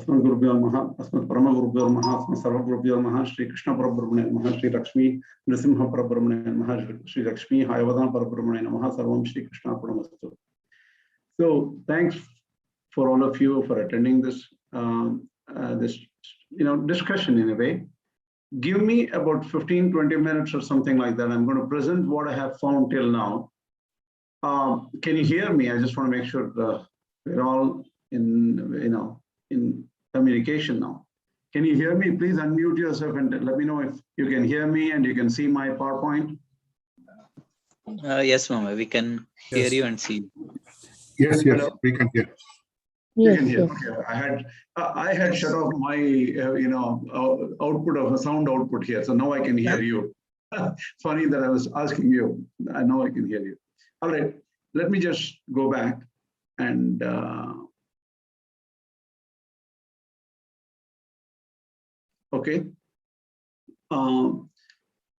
Asmat Gurubhyo Namaha, Asmat Parama Gurubhyo Namaha, Asmat Sarva Gurubhyo Namaha, Shri Krishna Parabrahmane Namaha, Shri Lakshmi Nrisimha Parabrahmane Namaha, Shri Lakshmi Hayavadana Parabrahmane Namaha, Sarvam Shri Krishna Paramastu. So thanks for all of you for attending this discussion in a way. Give me about 15-20 minutes or something like that. I'm going to present what I have found till now. Can you hear me? I just want to make sure we're all in communication now. Can you hear me? Please unmute yourself and let me know if you can hear me and you can see my PowerPoint. Yes, Mama, we can hear you and see. Yes, Hello? we can hear. You can hear. Okay. I had shut off my output of a sound output here, so now I can hear you. Funny that I was asking you. I know I can hear you. All right, let me just go back and okay.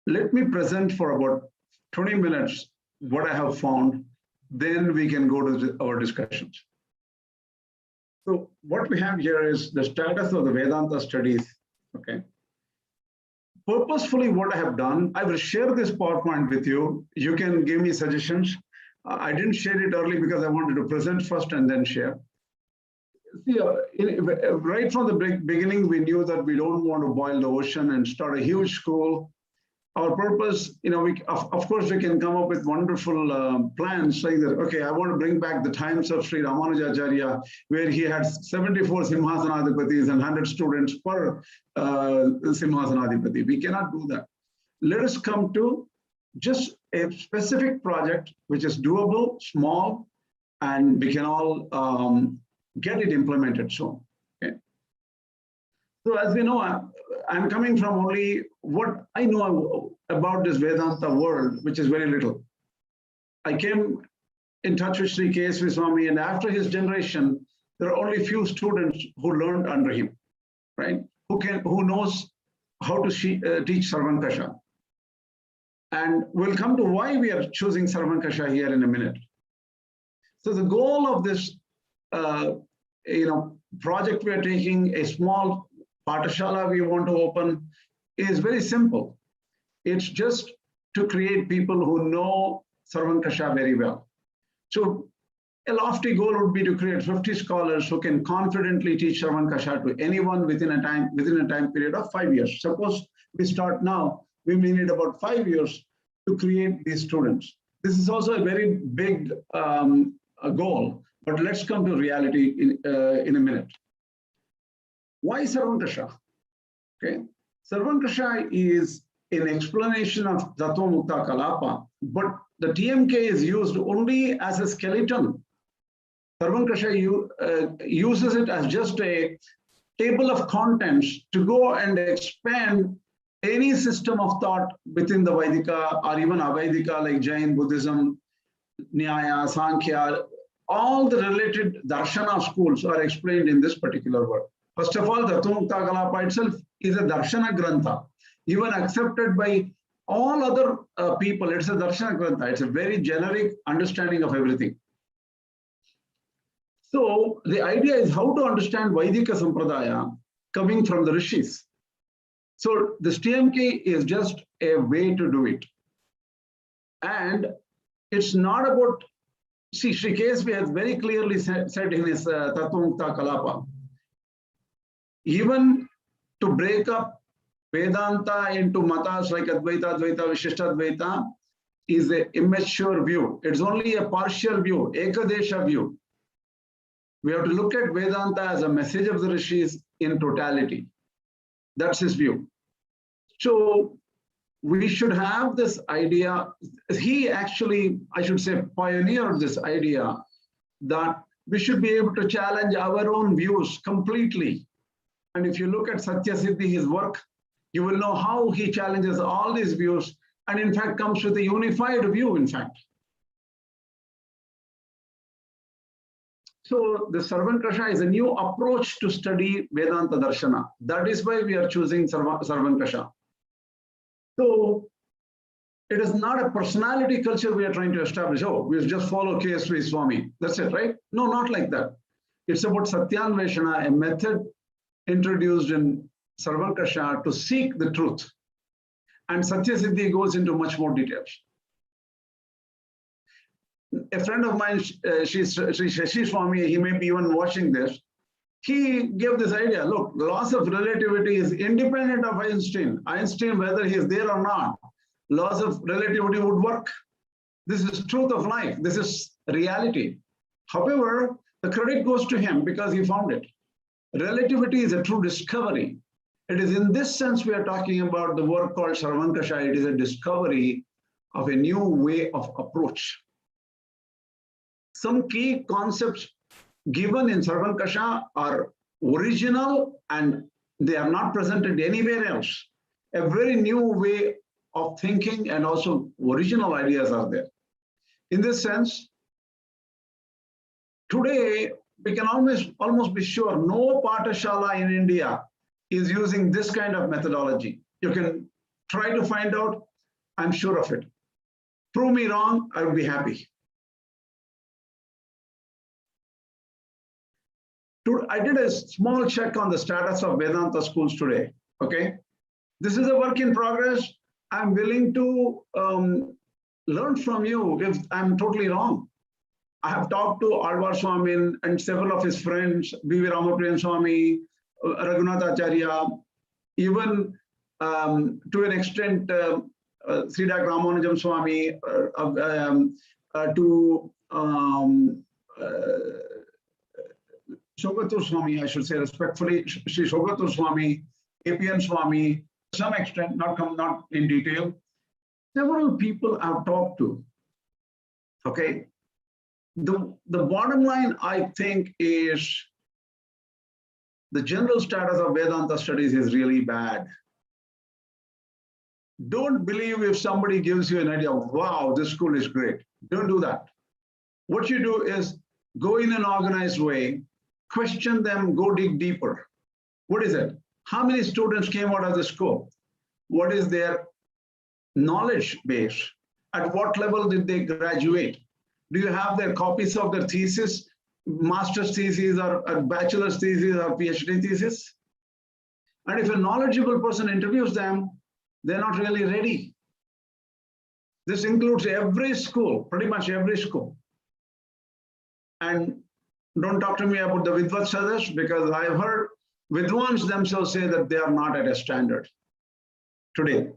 Let me present for about 20 minutes what I have found. Then we can go to our discussions. So what we have here is the status of the Vedanta studies. Okay. Purposefully, what I have done, I will share this PowerPoint with you. You can give me suggestions. I didn't share it early because I wanted to present first and then share. See, right from the beginning, we knew that we don't want to boil the ocean and start a huge school. Our purpose, of course, we can come up with wonderful plans saying that, okay, I want to bring back the times of Sri Ramanuja.org, where he had 74 Simhasanadipatis and 100 students per Simhasanadipati. We cannot do that. Let us come to just a specific project which is doable, small, and we can all get it implemented soon. Okay. So as we know, I'm coming from only what I know about this Vedanta world, which is very little. I came in touch with Sri K.S.V. Swami, and after his generation, there are only few students who learned under him, right? Who knows how to teach Sarvankasha. And we'll come to why we are choosing Sarvankasha here in a minute. So the goal of this, project we are taking, a small Pathashala we want to open, is very simple. It's just to create people who know Sarvankasha very well. So a lofty goal would be to create 50 scholars who can confidently teach Sarvankasha to anyone within a time period of 5 years. Suppose we start now, we may need about 5 years to create these students. This is also a very big goal, but let's come to reality in a minute. Why Sarvankasha? Okay, Sarvankasha is an explanation of Tattva Mukta Kalapa, but the TMK is used only as a skeleton. Sarvankasha uses it as just a table of contents to go and expand any system of thought within the Vaidika or even Avaidika like Jain, Buddhism, Nyaya, Sankhya. All the related darshana schools are explained in this particular work. First of all, the Tattva Mukta Kalapa itself is a darshana grantha, even accepted by all other people. It's a darshana grantha. It's a very generic understanding of everything. So the idea is how to understand Vaidika Sampradaya coming from the rishis. So this TMK is just a way to do it. And it's not about, see, Sri K.S.V. has very clearly said in his Tattva Mukta Kalapa, even to break up Vedanta into matas like Advaita, Advaita, Vishishtadvaita is an immature view. It's only a partial view, Ekadesha view. We have to look at Vedanta as a message of the rishis in totality. That's his view. So we should have this idea. He actually, I should say, pioneered this idea that we should be able to challenge our own views completely. And if you look at Satya Siddhi, his work, you will know how he challenges all these views and in fact comes with a unified view, in fact. So the Sarvankasha is a new approach to study Vedanta Darshana. That is why we are choosing Sarvankasha. So it is not a personality culture we are trying to establish. Oh, we'll just follow K.S.V. Swami. That's it, right? No, not like that. It's about Satyanveshana, a method introduced in Sarvankasha to seek the truth. And Satyasiddhi goes into much more details. A friend of mine, Sri Shashi Swami, he may be even watching this. He gave this idea, look, laws of relativity is independent of Einstein. Einstein, whether he is there or not, laws of relativity would work. This is truth of life. This is reality. However, the credit goes to him because he found it. Relativity is a true discovery. It is in this sense we are talking about the work called Sarvankasha. It is a discovery of a new way of approach. Some key concepts given in Sarvankasha are original and they are not presented anywhere else. A very new way of thinking and also original ideas are there. In this sense, today we can almost be sure no Pathashala in India is using this kind of methodology. You can try to find out, I'm sure of it. Prove me wrong, I would be happy. I did a small check on the status of Vedanta schools today, okay? This is a work in progress. I'm willing to learn from you if I'm totally wrong. I have talked to Alvar Swami and several of his friends, B.V. Ramapriyan Swami, Raghunatha even to an extent, Sridhar Ramanujam Swami, to Shogatur Swami, I should say respectfully, Sri Shogatur Swami, APN Swami, to some extent, not in detail. Several people I've talked to, okay? The bottom line, I think, is the general status of Vedanta studies is really bad. Don't believe if somebody gives you an idea, wow, this school is great. Don't do that. What you do is go in an organized way, question them, go dig deeper. What is it? How many students came out of the school? What is their knowledge base? At what level did they graduate? Do you have their copies of their thesis, master's thesis or bachelor's thesis or PhD thesis? And if a knowledgeable person interviews them, they're not really ready. This includes every school, pretty much every school. And don't talk to me about the Vidvatsadas because I've heard Vidwans themselves say that they are not at a standard today.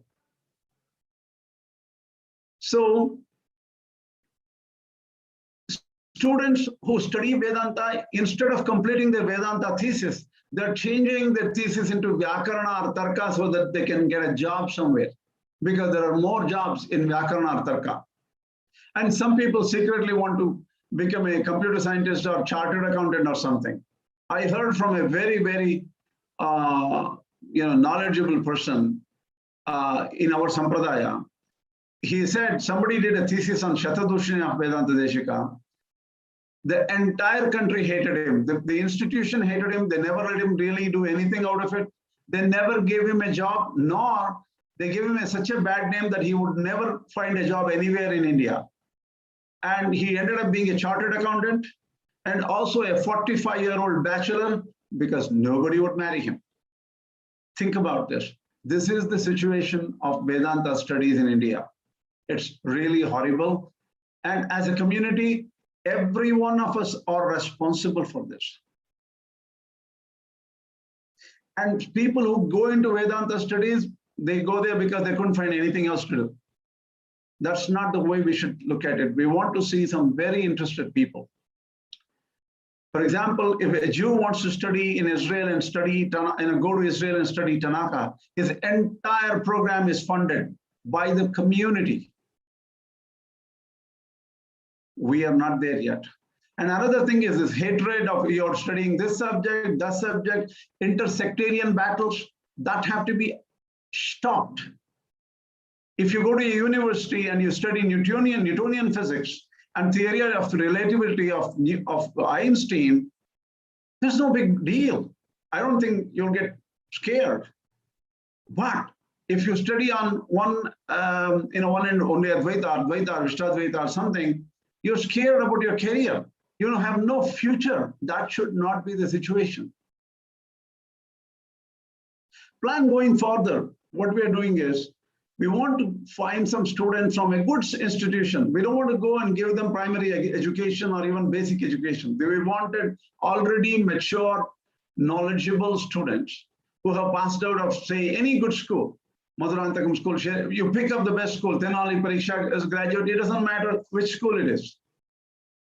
So students who study Vedanta, instead of completing their Vedanta thesis, they're changing their thesis into Vyakarana or Tarka so that they can get a job somewhere because there are more jobs in Vyakarana or Tarka. And some people secretly want to become a computer scientist or chartered accountant or something. I heard from a very, very knowledgeable person in our Sampradaya. He said somebody did a thesis on Shatadushini of Vedanta Deshika. The entire country hated him. The institution hated him. They never let him really do anything out of it. They never gave him a job, nor they gave him such a bad name that he would never find a job anywhere in India. And he ended up being a chartered accountant and also a 45-year-old bachelor because nobody would marry him. Think about this. This is the situation of Vedanta studies in India. It's really horrible. And as a community, every one of us are responsible for this. And people who go into Vedanta studies, they go there because they couldn't find anything else to do. That's not the way we should look at it. We want to see some very interested people. For example, if a Jew wants to study in Israel and go to Israel and study Tanaka, his entire program is funded by the community. We are not there yet. And another thing is this hatred of you're studying this subject, that subject, intersectarian battles that have to be stopped. If you go to a university and you study Newtonian physics and theory of relativity of Einstein, there's no big deal. I don't think you'll get scared. But if you study on one end only Advaita, Vishtadvaita or something, you're scared about your career. You have no future. That should not be the situation. plan going further, what we are doing is, we want to find some students from a good institution. We don't want to go and give them primary education or even basic education. We wanted already mature, knowledgeable students who have passed out of, say, any good school. Madhurantakam school, you pick up the best school, Tenali Pariksha as a graduate, it doesn't matter which school it is.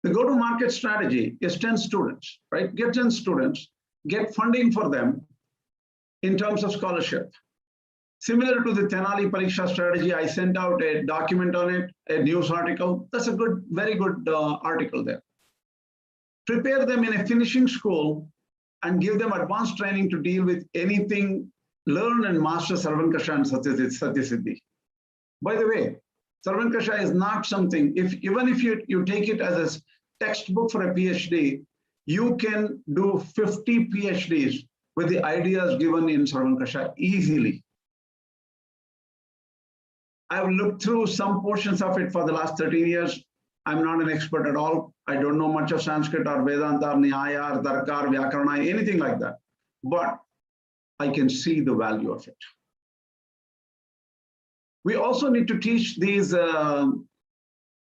The go-to-market strategy is 10 students, right? Get 10 students, get funding for them in terms of scholarship. Similar to the Tenali Pariksha strategy, I sent out a document on it, a news article. That's a good, very good article there. Prepare them in a finishing school and give them advanced training to deal with anything, learn and master Sarvankasha and Satyasiddhi. By the way, Sarvankasha is not something, even if you take it as a textbook for a PhD, you can do 50 PhDs with the ideas given in Sarvankasha easily. I've looked through some portions of it for the last 13 years. I'm not an expert at all. I don't know much of Sanskrit or Vedanta or Nyaya or Tarka or Vyakarana, anything like that. But I can see the value of it. We also need to teach these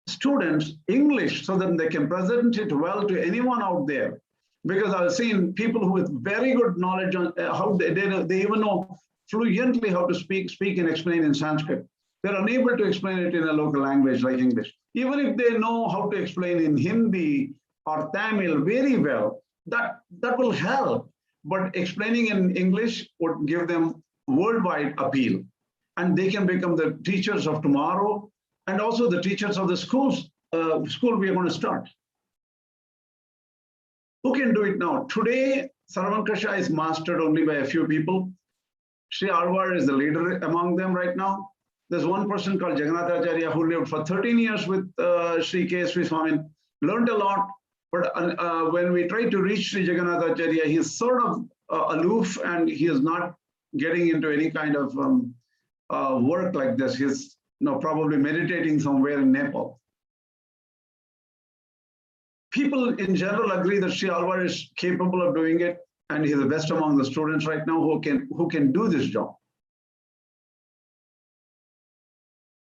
students English so that they can present it well to anyone out there. Because I've seen people who with very good knowledge on how they even know fluently how to speak and explain in Sanskrit. They're unable to explain it in a local language like English. Even if they know how to explain in Hindi or Tamil very well, that will help. But explaining in English would give them worldwide appeal. And they can become the teachers of tomorrow and also the teachers of the school we are going to start. Who can do it now? Today, Sarvankasha is mastered only by a few people. Sri Alvar is the leader among them right now. There's one person called Jagannatha who lived for 13 years with Sri K.S.V. Swamin, learned a lot, but when we try to reach Sri Jagannatha, he's sort of aloof and he is not getting into any kind of work like this. He's probably meditating somewhere in Nepal. People in general agree that Sri Alvar is capable of doing it, and he's the best among the students right now who can do this job.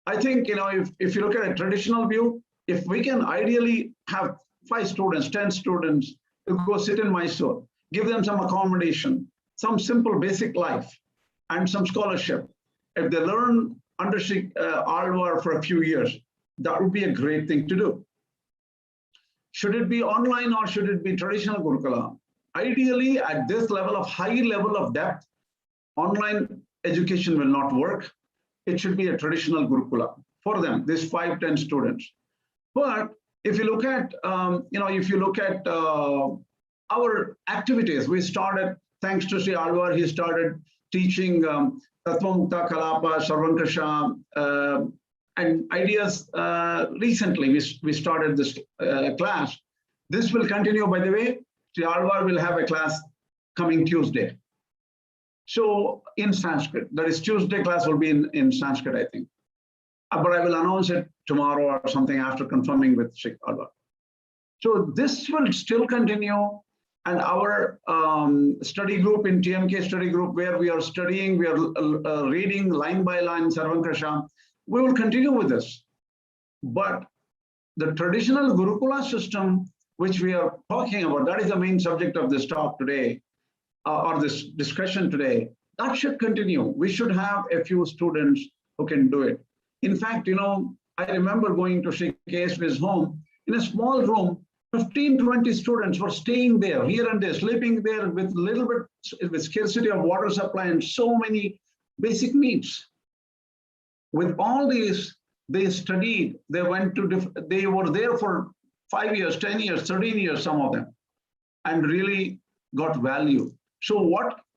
I think, if you look at a traditional view, if we can ideally have 5 students, 10 students to go sit in Mysore, give them some accommodation, some simple basic life, and some scholarship. If they learn under Sri Alvar for a few years, that would be a great thing to do. Should it be online or should it be traditional Gurukula? Ideally, at this level of high level of depth, online education will not work. It should be a traditional Gurukula for them, these 5-10 students. But if you look at, our activities, we started, thanks to Sri Alvar, he started teaching Tattvamukta Kalapa, Sarvankasha, and ideas. Recently, we started this class. This will continue, by the way. Sri Alvar will have a class coming Tuesday. So in Sanskrit, that is Tuesday class will be in Sanskrit, I think. But I will announce it tomorrow or something after confirming with Sri Alvar. So this will still continue. And our study group in TMK study group, where we are studying, we are reading line by line Sarvankasha, we will continue with this. But the traditional Gurukula system, which we are talking about, that is the main subject of this talk today, or this discussion today, that should continue. We should have a few students who can do it. In fact, I remember going to Sri K.S.V.'s home. In a small room, 15-20 students were staying there, here and there, sleeping there with little bit, with scarcity of water supply and so many basic needs. With all these, they studied, they were there for 5 years, 10 years, 13 years, some of them, and really got value. So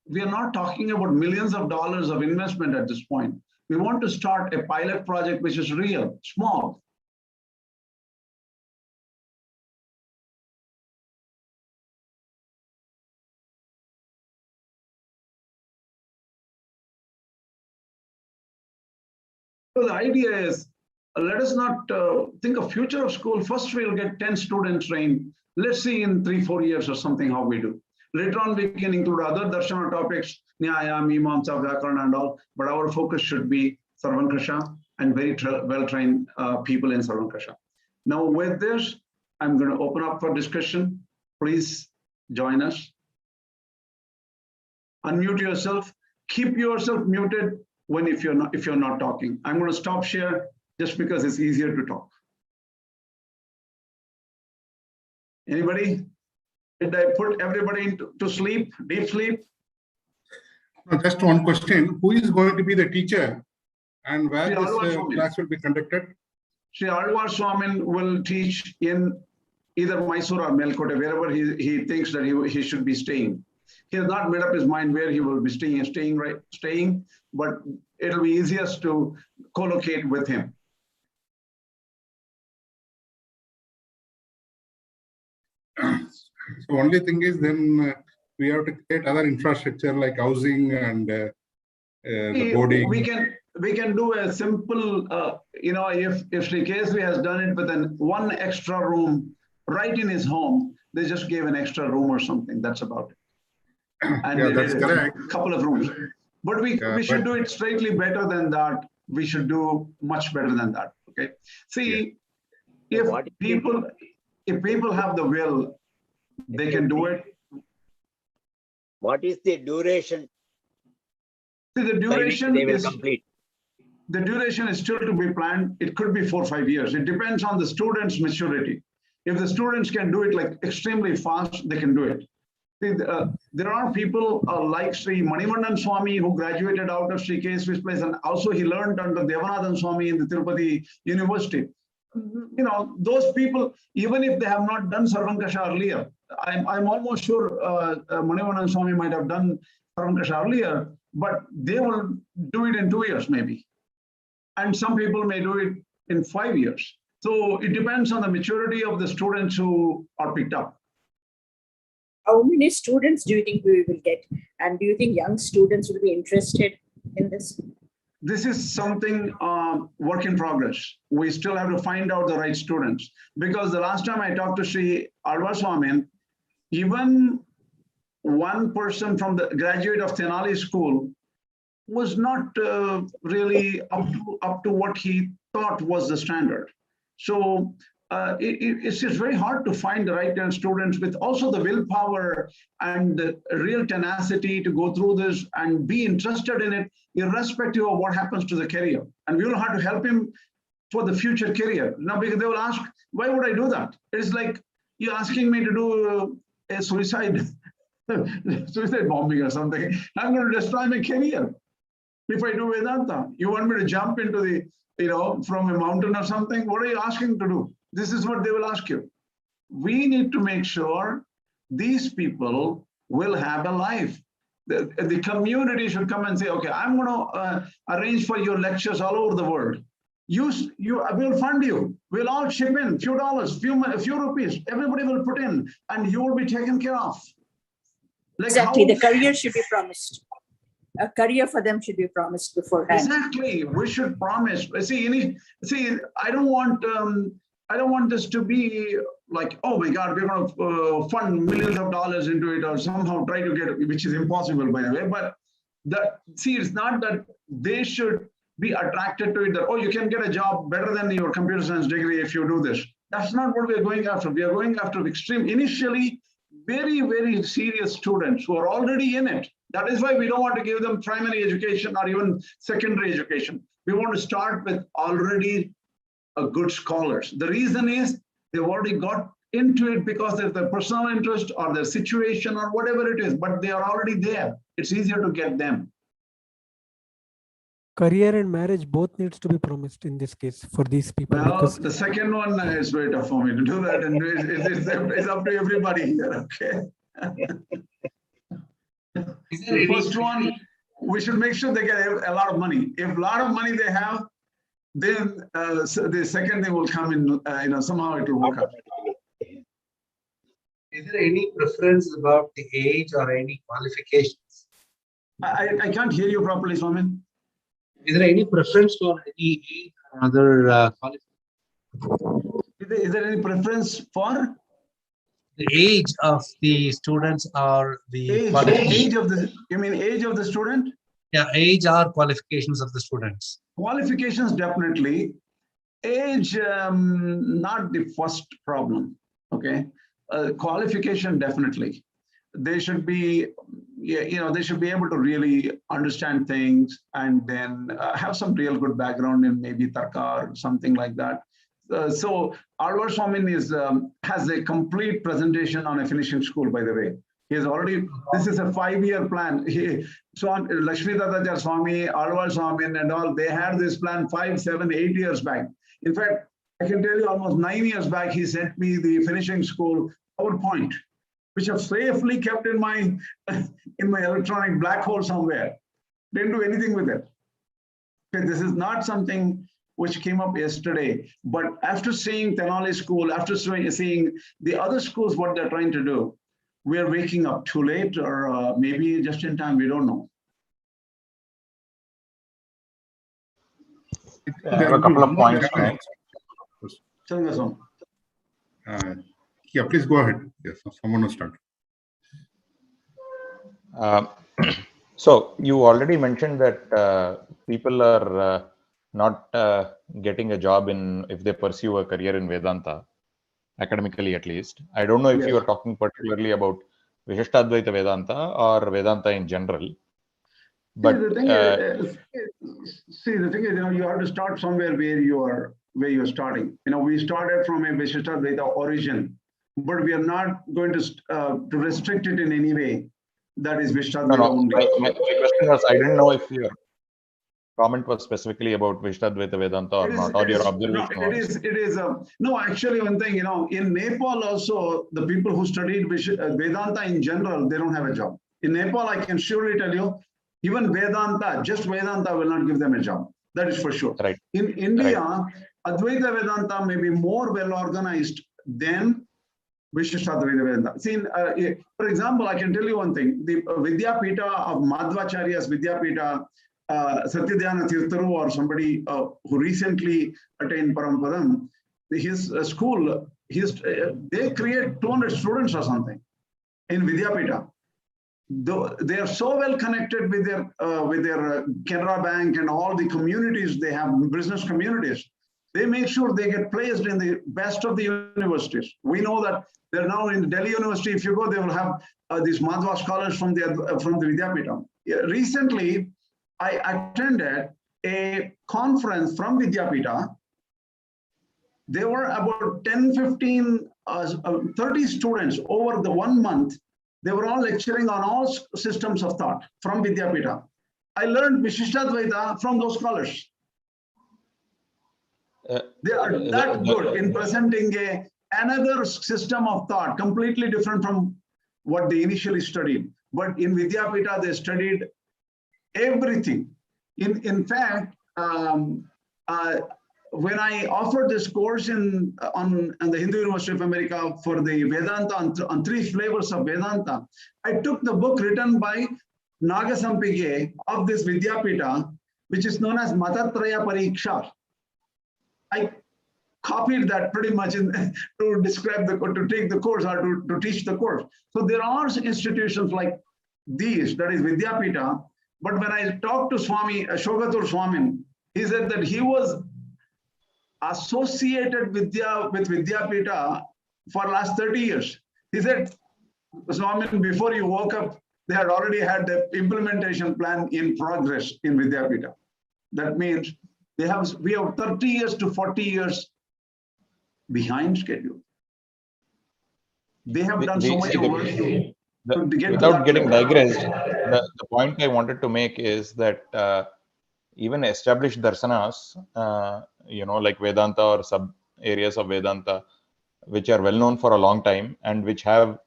we are not talking about millions of dollars of investment at this point. We want to start a pilot project which is real, small. So the idea is, let us not think of future of school. First, we'll get 10 students trained. Let's see in 3-4 years or something how we do. Later on, we can include other darshana topics. Nyaya, Mimamsa, Vyakarana and all, but our focus should be Sarvankasha and very well-trained people in Sarvankasha. Now with this, I'm going to open up for discussion. Please join us. Unmute yourself. Keep yourself muted if you're not talking. I'm going to stop share just because it's easier to talk. Anybody? Did I put everybody to sleep, deep sleep? No, just one question. Who is going to be the teacher and where this class will be conducted? Sri Alvar Swamin will teach in either Mysore or Melkote, wherever he thinks that he should be staying. He has not made up his mind where he will be staying, but it'll be easiest to co-locate with him. So only thing is then we have to create other infrastructure like housing and the boarding. We can do a simple, if Sri Kesri has done it with one extra room right in his home, they just gave an extra room or something. That's about it. And yeah, that's correct. A couple of rooms. But we should do it slightly better than that. We should do much better than that. Okay. See, if people have the will, they can do it. What is the duration? See, the duration they will complete. The duration is still to be planned. It could be 4 or 5 years. It depends on the student's maturity. If the students can do it like extremely fast, they can do it. See, there are people like Sri Manivandan Swami who graduated out of Sri Kesri's place, and also he learned under Devanathan Swami in the Tirupati University. Those people, even if they have not done Sarvankasha earlier, I'm almost sure Manivandan Swami might have done Sarvankasha earlier, but they will do it in 2 years maybe. And some people may do it in 5 years. So it depends on the maturity of the students who are picked up. How many students do you think we will get? And do you think young students will be interested in this? This is something work in progress. We still have to find out the right students. Because the last time I talked to Sri Alvar Swamin, even one person from the graduate of Tenali school was not really up to what he thought was the standard. So it's just very hard to find the right kind of students with also the willpower and the real tenacity to go through this and be interested in it, irrespective of what happens to the career. And we will have to help him for the future career. Now, because they will ask, why would I do that? It's like you're asking me to do a suicide bombing or something. I'm going to destroy my career if I do Vedanta. You want me to jump into the, from a mountain or something? What are you asking to do? This is what they will ask you. We need to make sure these people will have a life. The community should come and say, okay, I'm going to arrange for your lectures all over the world. We'll fund you. We'll all chip in, few dollars, few rupees. Everybody will put in, and you will be taken care of. Like exactly, the career should be promised. A career for them should be promised beforehand. Exactly, we should promise. See, I don't want this to be like, oh my God, we're going to fund millions of dollars into it or somehow try to get it, which is impossible, by the way. But it's not that they should be attracted to it, that, oh, you can get a job better than your computer science degree if you do this. That's not what we're going after. We are going after initially, very, very serious students who are already in it. That is why we don't want to give them primary education or even secondary education. We want to start with already good scholars. The reason is they've already got into it because of their personal interest or their situation or whatever it is, but they are already there. It's easier to get them. Career and marriage both needs to be promised in this case for these people. Well, because the second one is very tough for me to do that, and it's up to everybody here, okay? The first one, we should make sure they get a lot of money. If a lot of money they have, then the second thing will come in, somehow it will work out. Is there any preference about the age or any qualifications? I can't hear you properly, Swamin. Is there any preference for any age or other qualifications? Is there any preference for? the age of the students or the age of the, you mean age of the student? Yeah, age or qualifications of the students. Qualifications, definitely. Age, not the first problem. Okay. Qualification, definitely. They should be, they should be able to really understand things and then have some real good background in maybe Tarka or something like that. So Alvar Swamin has a complete presentation on a finishing school, by the way. He has already, this is a 5-year plan. Lakshmi Tatacharya Swami, Alvar Swamin and all, they had this plan 5, 7, 8 years back. In fact, I can tell you almost 9 years back, he sent me the finishing school PowerPoint, which I've safely kept in my electronic black hole somewhere. Didn't do anything with it. Okay, this is not something which came up yesterday, but after seeing Tenali School, after seeing the other schools, what they're trying to do, we are waking up too late or maybe just in time, we don't know. I have a couple of points to make. Yeah, please go ahead. Yes, someone will start. So you already mentioned that people are not getting a job if they pursue a career in Vedanta, academically at least. I don't know if you are talking particularly about Vishishtadvaita Vedanta or Vedanta in general. But the thing is, you have to start somewhere where you're starting. We started from a Vishishtadvaita origin, but we are not going to restrict it in any way. That is Vishishtadvaita only. My question was, I didn't know if your comment was specifically about Vishishtadvaita Vedanta or not, or your observation was. It is. No, actually, one thing, in Nepal also, the people who studied Vedanta in general, they don't have a job. In Nepal, I can surely tell you, even Vedanta, just Vedanta will not give them a job. That is for sure. Right. In India, Advaita Vedanta may be more well organized than Vishishtadvaita Vedanta. See, for example, I can tell you one thing. The Vidyapita of Madhvacharya's Vidyapita, Satyadhyana Tirtharu or somebody who recently attained Parampadam, his school, they create 200 students or something in Vidyapita. They are so well connected with their Canara Bank and all the communities they have, business communities. They make sure they get placed in the best of the universities. We know that they're now in Delhi University. If you go, they will have these Madhva scholars from the Vidyapita. Recently, I attended a conference from Vidyapita. There were about 10, 15, 30 students over the 1 month. They were all lecturing on all systems of thought from Vidyapita. I learned Vishishtadvaita from those scholars. They are that good in presenting another system of thought, completely different from what they initially studied. But in Vidyapita, they studied everything. In fact, when I offered this course on the Hindu University of America for the Vedanta on 3 flavors of Vedanta, I took the book written by Nagasampige of this Vidyapita, which is known as Matatraya Pariksha. I copied that pretty much to describe to take the course or to teach the course. So there are institutions like these, that is Vidyapita. But when I talked to Swami Shogatur Swamin, he said that he was associated with Vidyapita for last 30 years. He said, Swamin, before you woke up, they had already had the implementation plan in progress in Vidyapita. That means we have 30 years to 40 years behind schedule. They have done so much work. Without getting digressed, the point I wanted to make is that even established darsanas, like Vedanta or sub areas of Vedanta, which are well known for a long time and which have,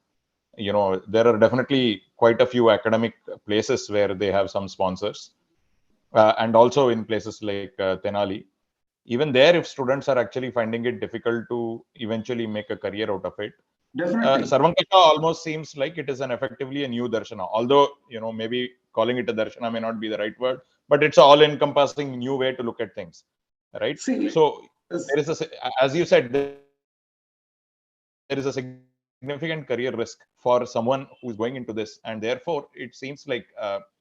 there are definitely quite a few academic places where they have some sponsors, and also in places like Tenali. Even there, if students are actually finding it difficult to eventually make a career out of it, Sarvankasha almost seems like it is effectively a new darshana. Although, maybe calling it a darshana may not be the right word, but it's an all-encompassing new way to look at things, right? So there is as you said, there is a significant significant career risk for someone who's going into this, and therefore it seems like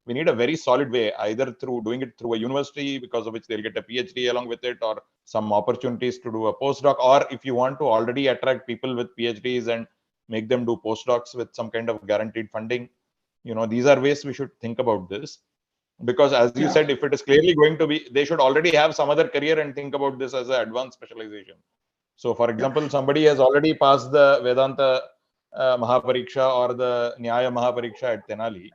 we need a very solid way, either through doing it through a university, because of which they'll get a PhD along with it, or some opportunities to do a postdoc, or if you want to already attract people with PhDs and make them do postdocs with some kind of guaranteed funding. These are ways we should think about this, because as you said, if it is clearly going to be, they should already have some other career and think about this as an advanced specialization. So for example, somebody has already passed the Vedanta Mahapariksha or the Nyaya Mahapariksha at Tenali.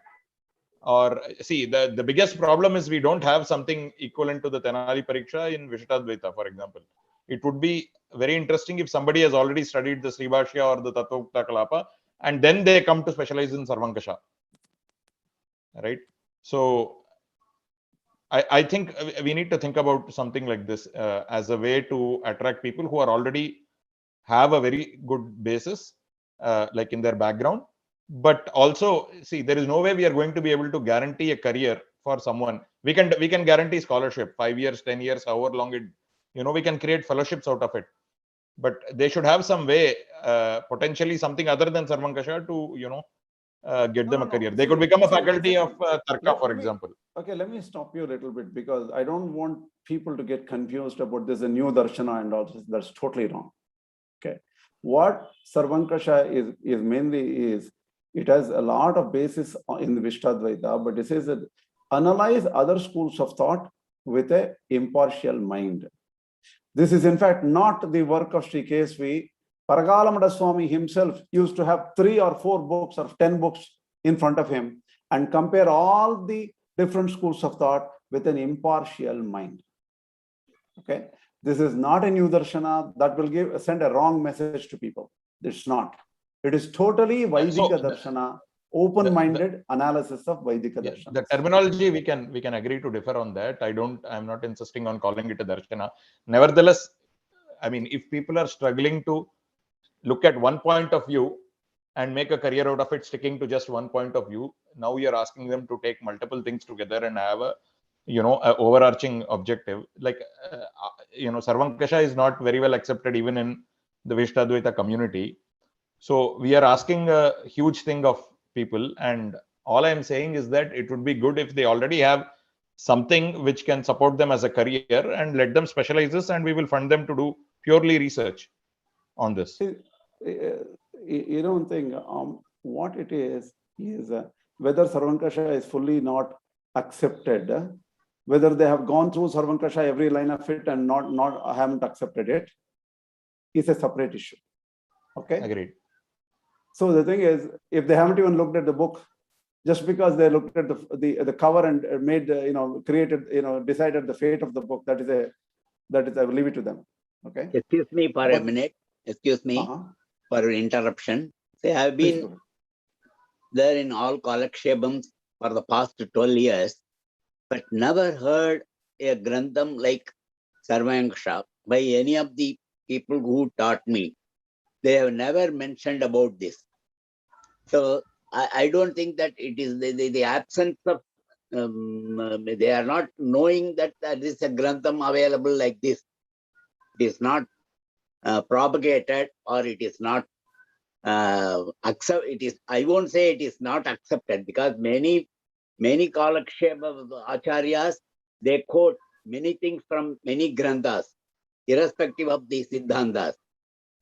Or see, the biggest problem is we don't have something equivalent to the Tenali Pariksha in Vishishtadvaita, for example. It would be very interesting if somebody has already studied the Sribhashya or the Tattva Kalapa, and then they come to specialize in Sarvankasha. Right? So I think we need to think about something like this as a way to attract people who are already have a very good basis, like in their background. But also, see, there is no way we are going to be able to guarantee a career for someone. We can guarantee scholarship, 5 years, 10 years, however long it, we can create fellowships out of it. But they should have some way, potentially something other than Sarvankasha to, get them a career. They could become a faculty of Tarka, for example. Okay, let me stop you a little bit, because I don't want people to get confused about this, a new darshana and all this. That's totally wrong. Okay, what Sarvankasha is mainly is, it has a lot of basis in the Vishishtadvaita, but it says that analyze other schools of thought with an impartial mind. This is in fact not the work of Sri Kesvi. Paragalamada Swami himself used to have 3 or 4 books or 10 books in front of him and compare all the different schools of thought with an impartial mind. Okay, this is not a new darshana that will send a wrong message to people. It's not. It is totally Vaidika darshana, open-minded analysis of Vaidika darshana. The terminology, we can agree to differ on that. I'm not insisting on calling it a darshana. Nevertheless, I mean, if people are struggling to look at one point of view and make a career out of it, sticking to just one point of view, now you're asking them to take multiple things together and have a overarching objective. Like Sarvankasha is not very well accepted even in the Vishishtadvaita community. So we are asking a huge thing of people, and all I am saying is that it would be good if they already have something which can support them as a career, and let them specialize this, and we will fund them to do purely research on this. You don't think what it is whether Sarvankasha is fully not accepted, whether they have gone through Sarvankasha every line of it and not haven't accepted it, is a separate issue. Okay. Agreed. So the thing is, if they haven't even looked at the book, just because they looked at the cover and made created decided the fate of the book, that is I will leave it to them. Okay. Excuse me for a minute. Excuse me for interruption. See, I've been there in all Kalakshepams for the past 12 years, but never heard a grantham like Sarvankasha by any of the people who taught me. They have never mentioned about this. So I don't think that it is the absence of, they are not knowing that there is a grantham available like this. It is not propagated, or it is not I won't say it is not accepted, because many Kalakshepa acharyas, they quote many things from many granthas, irrespective of the siddhantas.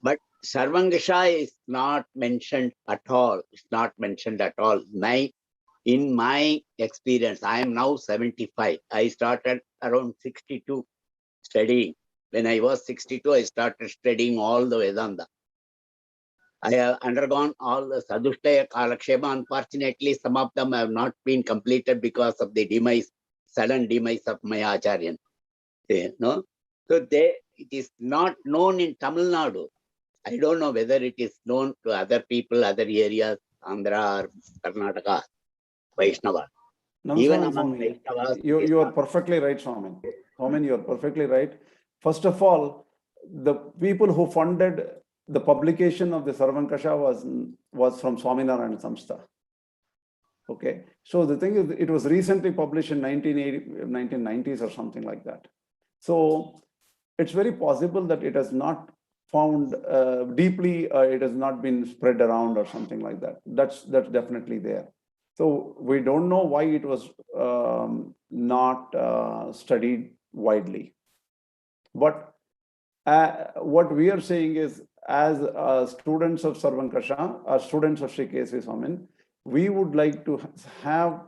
But Sarvankasha is not mentioned at all. It's not mentioned at all. In my experience, I am now 75. I started around 62 studying. When I was 62, I started studying all the Vedanta. I have undergone all the Sadhushtaya Kalakshepa. Unfortunately, some of them have not been completed because of the sudden demise of my Acharyan. So it is not known in Tamil Nadu. I don't know whether it is known to other people, other areas, Andhra or Karnataka, Vaishnava. No, Even Swami, among Vaishnavas. you are perfectly right, Swami. You are perfectly right. First of all, the people who funded the publication of the Sarvankasha was from Swaminarayan Samstha. Okay. So the thing is, it was recently published in 1990s or something like that. So it's very possible that it has not found deeply, it has not been spread around or something like that. That's definitely there. So we don't know why it was not studied widely. But what we are saying is, as students of Sarvankasha, students of Sri K.S.V. Swamin, we would like to have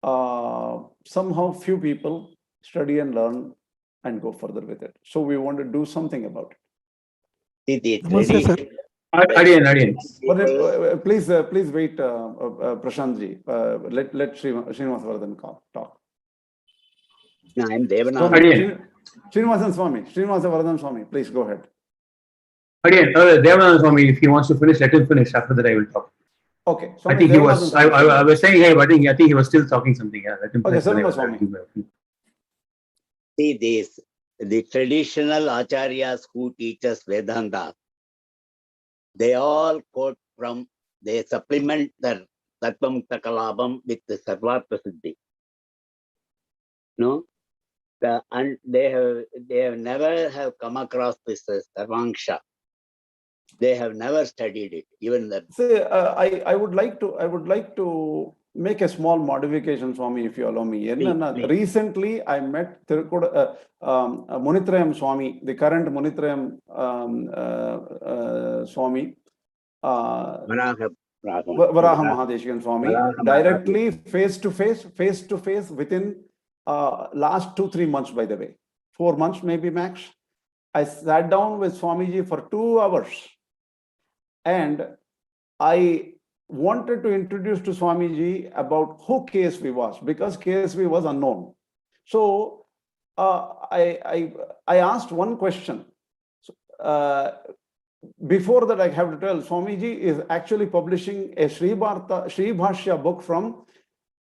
somehow few people study and learn and go further with it. So we want to do something about it. Namaste, sir. Again. Please wait, Prashantji. Let Srinivasa Vardhan talk. No, I am Devananda. Srinivasa Vardhan Swami, please go ahead. Again, Devananda Swami, if he wants to finish, let him finish. After that, I will talk. Okay. I think he was. I was saying, hey, but I think he was still talking something. Yeah, let him finish. Okay, Swami. See, the traditional acharyas who teach us Vedanta, they all quote from, they supplement the Tattva-mukta Kalabam with the Sarvartha Siddhi. No? And they have never have come across this Sarvanksha. They have never studied it, even that. See, I would like to make a small modification, Swami, if you allow me. Please. Recently, I met Munitrayam Swami, the current Munitrayam Swami, Varaha Mahadeshikan Swami, directly face to face within last 2-3 months, by the way, 4 months maybe max. I sat down with Swamiji for 2 hours, and I wanted to introduce to Swamiji about who KSV was, because KSV was unknown. So I asked one question. Before that, I have to tell, Swamiji is actually publishing a Sri Bhashya book from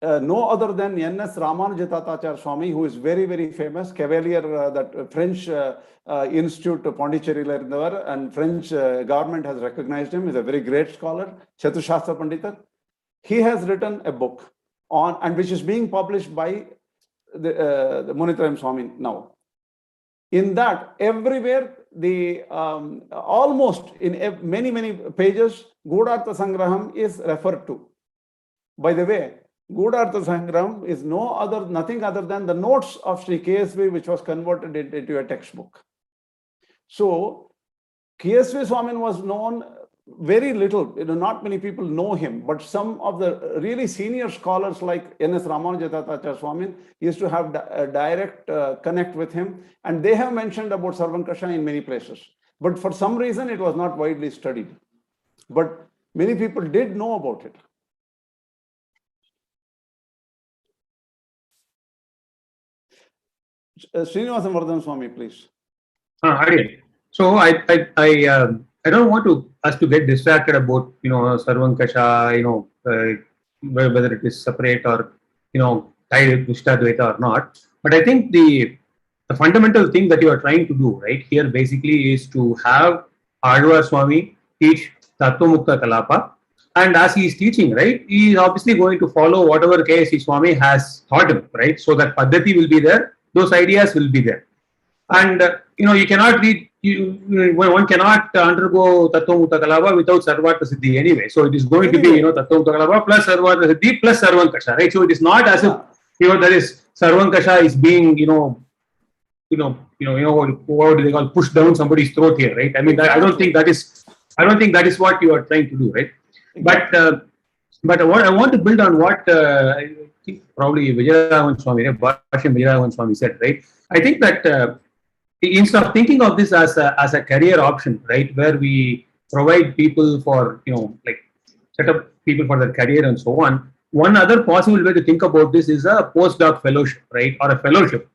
no other than N.S. Ramanuja.org Swami, who is very, very famous, Cavalier, that French Institute, Pondicherry, and French government has recognized him. He's a very great scholar, Chatushastra Pandita. He has written a book on, and which is being published by the Munitrayam Swami now. In that, everywhere, the almost in many pages, Gaudartha Sangraham is referred to. By the way, Gaudartha Sangraham is nothing other than the notes of Sri KSV, which was converted into a textbook. So KSV Swamin was known very little. Not many people know him, but some of the really senior scholars like N.S. Ramanuja.org Swamin used to have a direct connect with him, and they have mentioned about Sarvankasha in many places. But for some reason, it was not widely studied. But many people did know about it. Srinivasa Vardhan Swami, please. So I don't want us to get distracted about Sarvankasha, whether it is separate or tied with Vishtadvaita or not. But I think the fundamental thing that you are trying to do right here basically is to have Alvar Swami teach Tattva-mukta Kalapa, and as he is teaching, right, he is obviously going to follow whatever KSV Swami has taught him, right? So that Paddhati will be there, those ideas will be there. And you cannot read, one cannot undergo Tattva-mukta Kalapa without Sarvartha Siddhi anyway. So it is going to be Tattva-mukta Kalapa plus Sarvartha Siddhi plus Sarvankasha, right? So it is not as if that is Sarvankasha is being what do they call, push down somebody's throat here, right? I mean, I don't think that is what you are trying to do, right? But what I want to build on what I think probably Vijayaraghavan Swami said, right? I think that instead of thinking of this as a career option, right, where we provide people for set up people for their career and so on, one other possible way to think about this is a postdoc fellowship, right, or a fellowship.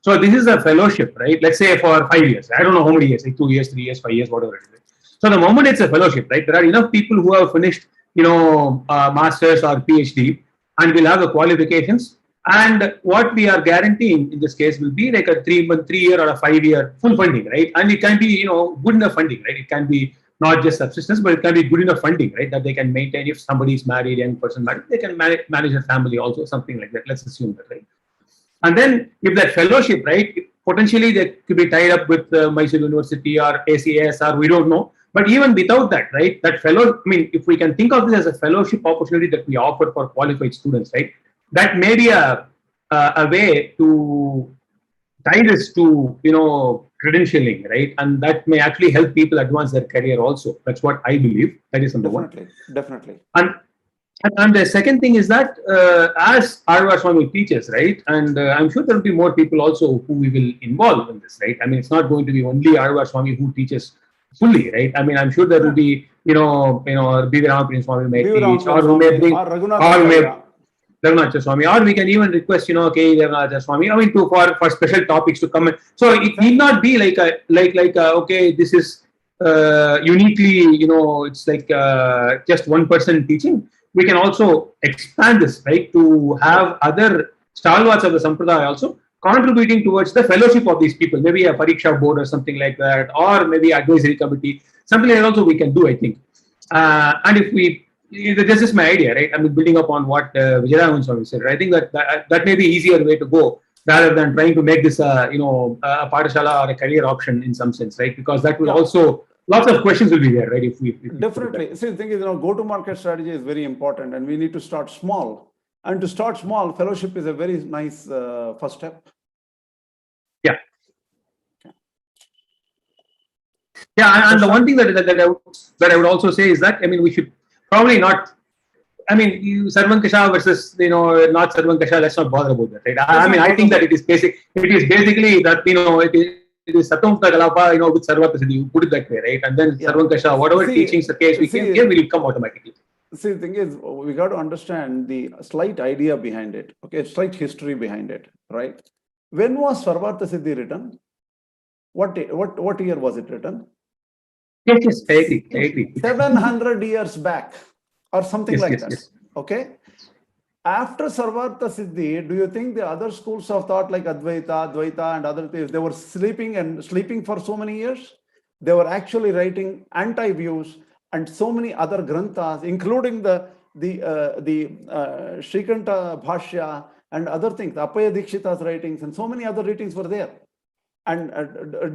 So this is a fellowship, right? Let's say for 5 years. I don't know how many years, like 2 years, 3 years, 5 years, whatever it is. So the moment it's a fellowship, right, there are enough people who have finished, masters or PhD, and will have the qualifications. And what we are guaranteeing in this case will be like a 3 year or a 5 year full funding, right? And it can be, good enough funding, right? It can be not just subsistence, but it can be good enough funding, right? That they can maintain. If somebody is married, young person married, they can manage a family also, something like that. Let's assume that, right? And then if that fellowship, right, potentially they could be tied up with Mysore University or ACS, or we don't know. But even without that, right, that fellow, I mean, if we can think of this as a fellowship opportunity that we offer for qualified students, right, that may be a way to tie this to, credentialing, right, and that may actually help people advance their career also. That's what I believe. That is number one. Definitely. And the second thing is that as Arva Swami teaches, right, and I'm sure there will be more people also who we will involve in this, right. I mean, it's not going to be only Arva Swami who teaches fully, right. I mean, I'm sure there will be, B.V. Ramakrishna Swami may teach, or who may bring, Raghunath Swami, or we can even request, K. Raghunath Swami, I mean, for special topics to come in. So it need not be like okay, this is uniquely, it's like just one person teaching. We can also expand this, right, to have other stalwarts of the Sampradaya also contributing towards the fellowship of these people, maybe a Pariksha board or something like that, or maybe advisory committee, something like that also we can do, I think. And if we, this is my idea, right? I mean, building upon what Vijayaraman Swami said, I think that may be easier way to go rather than trying to make this a Padashala or a career option in some sense, right? Because that will also, lots of questions will be there, right? If Definitely. See, the thing is, go-to-market strategy is very important, and we need to start small. And to start small, fellowship is a very nice first step. Yeah. Yeah, and the one thing that I would also say is that, I mean, we should probably not, I mean, Sarvankasha versus, not Sarvankasha, let's not bother about that, right? I mean, I think that it is basically that, it is Satvamukta Kalapa, with Sarvata Siddhi, you put it that way, right? And then Sarvankasha, whatever teachings the case we can give will come automatically. See, the thing is, we got to understand the slight idea behind it, okay, slight history behind it, right? When was Sarvartha Siddhi written? What year was it written? Yes, I agree. 700 years back, or something like that. Yes. Okay. After Sarvartha Siddhi, do you think the other schools of thought like Advaita, Dvaita, and other things, they were sleeping for so many years? They were actually writing anti-views and so many other granthas, including the Shrikanta Bhashya and other things, Appaya Dikshita's writings, and so many other writings were there. And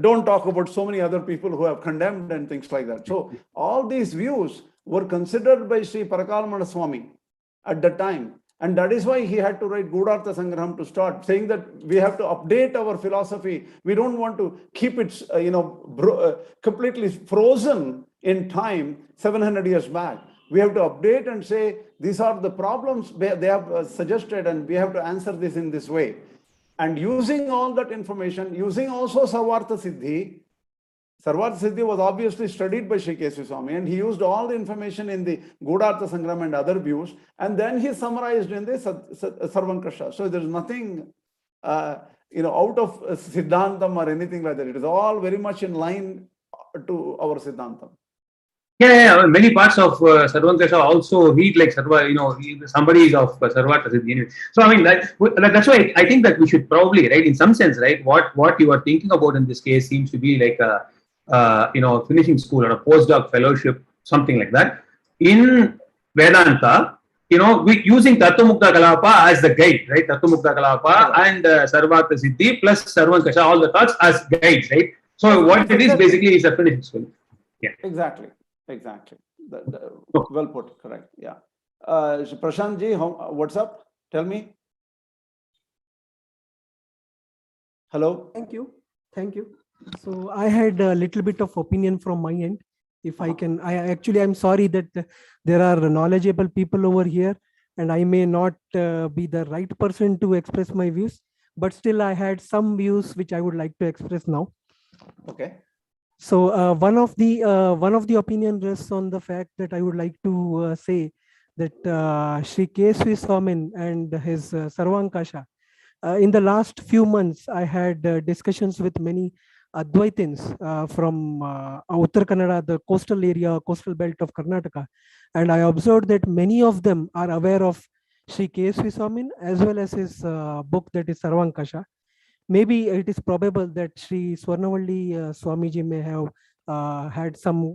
don't talk about so many other people who have condemned and things like that. So all these views were considered by Sri Parakalamana Swami at that time. And that is why he had to write Gudartha Sangraham to start, saying that we have to update our philosophy. We don't want to keep it, completely frozen in time 700 years back. We have to update and say, these are the problems they have suggested, and we have to answer this in this way. And using all that information, using also Sarvartha Siddhi was obviously studied by Sri Kesvi Swami, and he used all the information in the Gudartha Sangram and other views, and then he summarized in the Sarvankasha. So there's nothing, out of Siddhantam or anything like that. It is all very much in line to our Siddhantam. Yeah. Many parts of Sarvankasha also read like Sarva, somebody is of Sarvartha Siddhi. So, I mean, that's why I think that we should probably, right, in some sense, right, what you are thinking about in this case seems to be like a, finishing school or a postdoc fellowship, something like that. In Vedanta, we using Tattvamukta Kalapa as the guide, right? Tattvamukta Kalapa and Sarvartha Siddhi plus Sarvankasha, all the thoughts as guides, right? So what it is basically is a finishing school. Yeah. Exactly. Well put. Correct. Yeah. Prashant ji, what's up? Tell me. Hello. Thank you. So I had a little bit of opinion from my end. If I can, I'm sorry that there are knowledgeable people over here, and I may not be the right person to express my views, but still I had some views which I would like to express now. Okay. So one of the opinion rests on the fact that I would like to say that Sri Kesvi Swamin and his Sarvankasha, in the last few months, I had discussions with many Advaitins from Uttar Kannada, the coastal belt of Karnataka. And I observed that many of them are aware of Sri Kesvi Swamin as well as his book, that is Sarvankasha. Maybe it is probable that Sri Swarnavalli Swamiji may have had some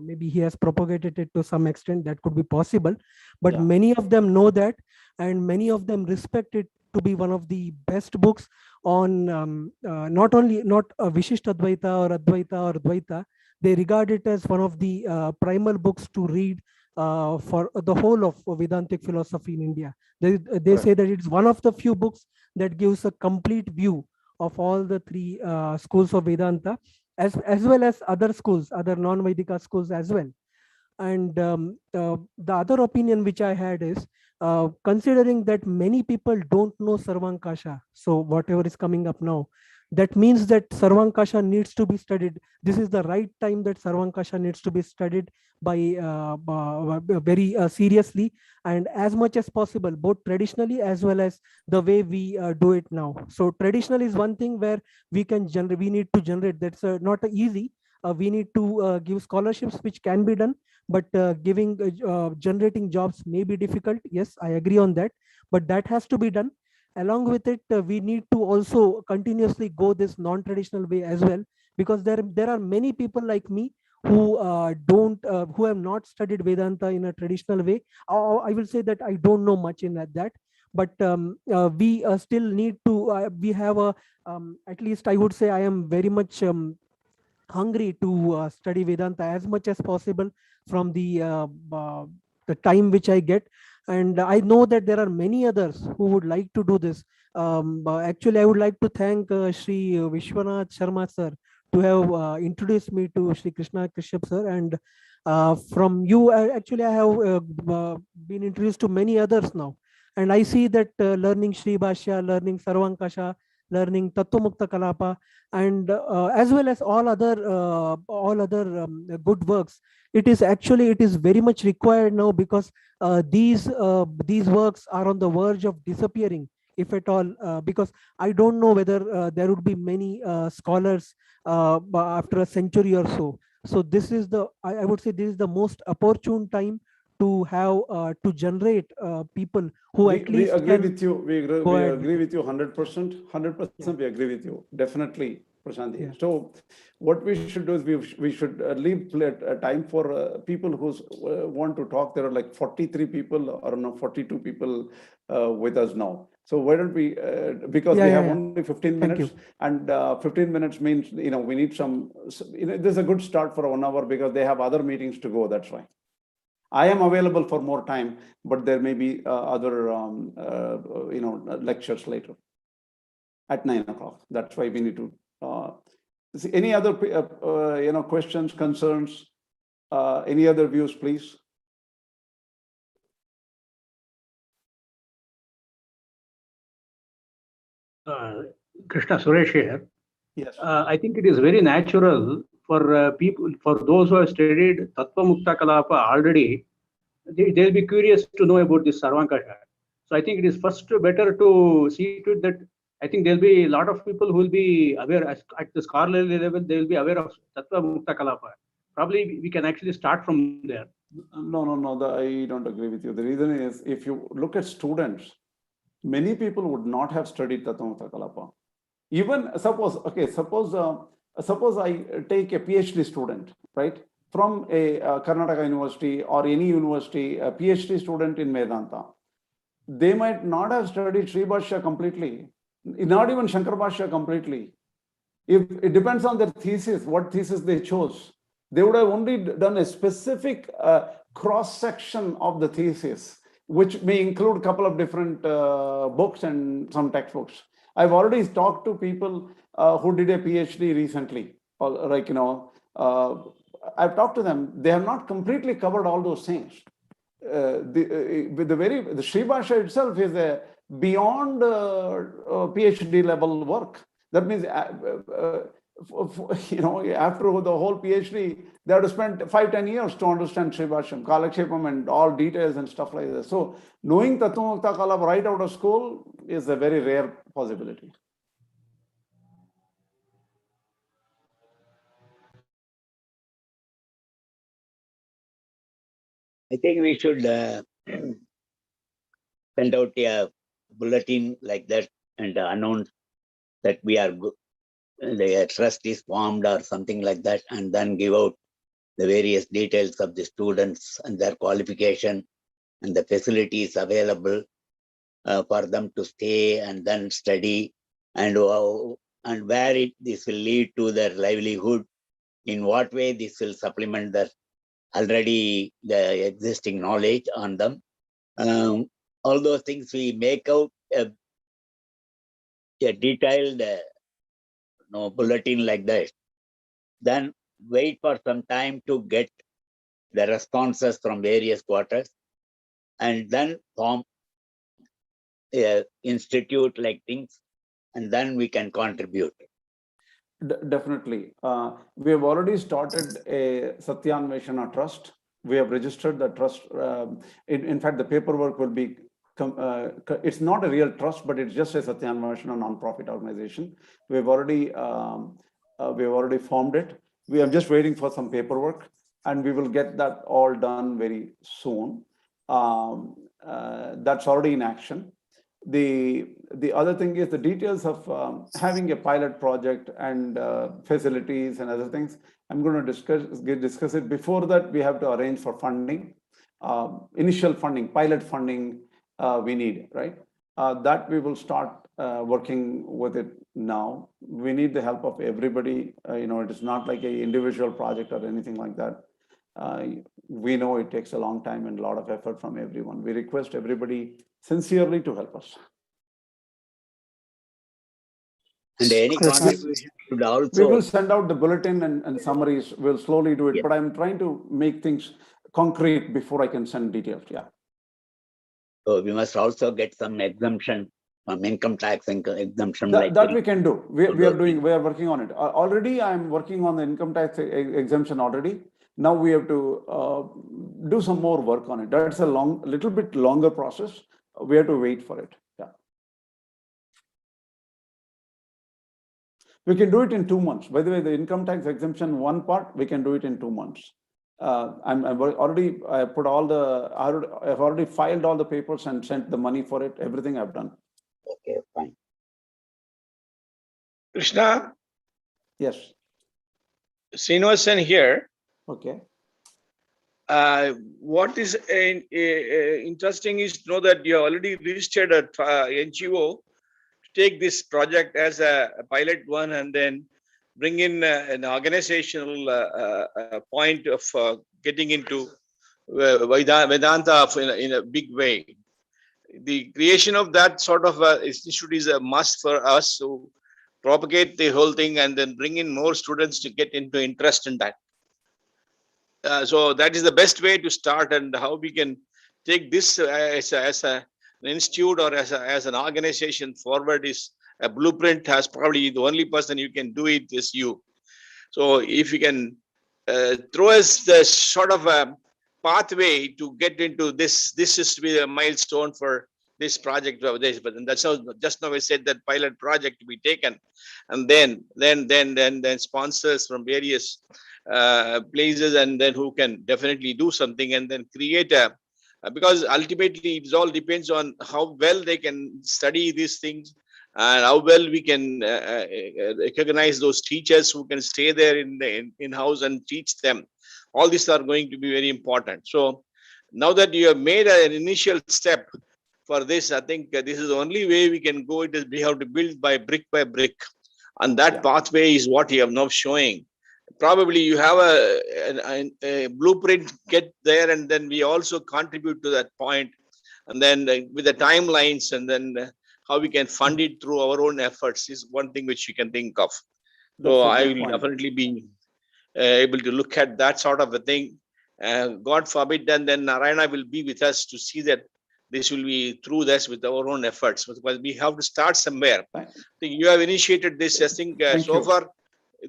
maybe he has propagated it to some extent. That could be possible. But many of them know that, and many of them respect it to be one of the best books on not Vishisht Advaita or Advaita or Dvaita. They regard it as one of the primal books to read for the whole of Vedantic philosophy in India. They say that it's one of the few books that gives a complete view of all the three schools of Vedanta, as well as other schools, other non-Vedika schools as well. And the other opinion which I had is, considering that many people don't know Sarvankasha, so whatever is coming up now, that means that Sarvankasha needs to be studied. This is the right time that Sarvankasha needs to be studied by very seriously and as much as possible, both traditionally as well as the way we do it now. So traditional is one thing where we need to generate. That's not easy. We need to give scholarships, which can be done, but generating jobs may be difficult. Yes, I agree on that, but that has to be done. Along with it, we need to also continuously go this non-traditional way as well, because there are many people like me who who have not studied Vedanta in a traditional way. I will say that I don't know much in that, but we still need to. We have a at least I would say I am very much hungry to study Vedanta as much as possible from the time which I get. And I know that there are many others who would like to do this. Actually, I would like to thank Sri Vishwanath Sharma sir to have introduced me to Sri Krishna Kashyap sir. And from you, actually, I have been introduced to many others now. And I see that learning Sri Bhashya, learning Sarvankasha, learning Tattvamukta Kalapa, and as well as all other good works, it is very much required now, because these works are on the verge of disappearing, if at all, because I don't know whether there would be many scholars after a century or so. So this is I would say this is the most opportune time to have to generate people who we, at least we agree with you. We agree with you 100%. 100%. Yeah. We agree with you. Definitely, Prashanthi. Yeah. So what we should do is we should leave time for people who want to talk. There are like 43 people or no 42 people with us now. So why don't we, because we have only 15 minutes, and 15 minutes means, we need some, this is a good start for 1 hour, because they have other meetings to go. That's why. I am available for more time, but there may be other, lectures later at 9 o'clock. That's why we need to see any other, questions, concerns, any other views, please. Krishna Suresh here. Yes. I think it is very natural for people, for those who have studied Tattvamukta Kalapa already, they'll be curious to know about this Sarvankasha. So I think it is first better to see to it that I think there'll be a lot of people who will be aware at the scholarly level, they will be aware of Tattvamukta Kalapa. Probably we can actually start from there. No, I don't agree with you. The reason is, if you look at students, many people would not have studied Tattvamukta Kalapa. Even suppose I take a PhD student, right, from a Karnataka university or any university, a PhD student in Vedanta. They might not have studied Sri Bhashya completely, not even Shankar Bhashya completely. If it depends on their thesis, what thesis they chose, they would have only done a specific cross section of the thesis, which may include a couple of different books and some textbooks. I've already talked to people who did a PhD recently, I've talked to them. They have not completely covered all those things. The Sri Bhashya itself is a beyond PhD level work. That means, after the whole PhD, they have to spend 5-10 years to understand Sri Bhashyam, Kalakshepam, and all details and stuff like that. So knowing Tattvamukta Kalapa right out of school is a very rare possibility. I think we should send out a bulletin like that and announce that we are good. The trust is formed or something like that, and then give out the various details of the students and their qualification and the facilities available, for them to stay and then study, and where this will lead to their livelihood, in what way this will supplement their already the existing knowledge on them. All those things we make out a detailed bulletin like that. Then wait for some time to get the responses from various quarters, and then form a institute like things, and then we can contribute. Definitely. We have already started a Satyanveshana trust. We have registered the trust. In fact, the paperwork will be, it's not a real trust, but it's just a Satyanveshana non-profit organization. We've already formed it. We are just waiting for some paperwork, and we will get that all done very soon. That's already in action. The other thing is the details of having a pilot project and facilities and other things. I'm going to discuss it. Before that, we have to arrange for funding, initial funding, pilot funding we need, right? That we will start working with it now. We need the help of everybody. It is not like an individual project or anything like that. We know it takes a long time and a lot of effort from everyone. We request everybody sincerely to help us. And any contribution should also... We will send out the bulletin and summaries. We'll slowly do it, but I'm trying to make things concrete before I can send details. Yeah. So we must also get some exemption from income tax exemption. That we can do. We are working on it. Already I'm working on the income tax exemption already. Now we have to do some more work on it. That's a little bit longer process. We have to wait for it. Yeah. We can do it in 2 months. By the way, the income tax exemption one part, we can do it in 2 months. I've already filed all the papers and sent the money for it. Everything I've done. Okay, fine. Krishna? Yes. Srinivasan here. Okay. What is interesting is to know that you already registered a NGO to take this project as a pilot one, and then bring in an organizational point of getting into Vedanta in a big way. The creation of that sort of institute is a must for us to propagate the whole thing and then bring in more students to get into interest in that. So that is the best way to start, and how we can take this as an institute or as an organization forward is a blueprint. Has probably the only person you can do it is you. So if you can throw us the sort of a pathway to get into this is to be a milestone for this project of this. But that's how just now I said that pilot project to be taken, and then sponsors from various places, and then who can definitely do something, and then create a, because ultimately it all depends on how well they can study these things, and how well we can recognize those teachers who can stay there in-house and teach them. All these are going to be very important. So now that you have made an initial step for this, I think this is the only way we can go. It is we have to build by brick, and that pathway is what you have now showing. Probably you have a blueprint, get there, and then we also contribute to that point, and then with the timelines, and then how we can fund it through our own efforts is one thing which you can think of. So I will definitely be able to look at that sort of a thing. God forbid, and then Narayana will be with us to see that this will be through this with our own efforts, because we have to start somewhere. I think you have initiated this. I think so far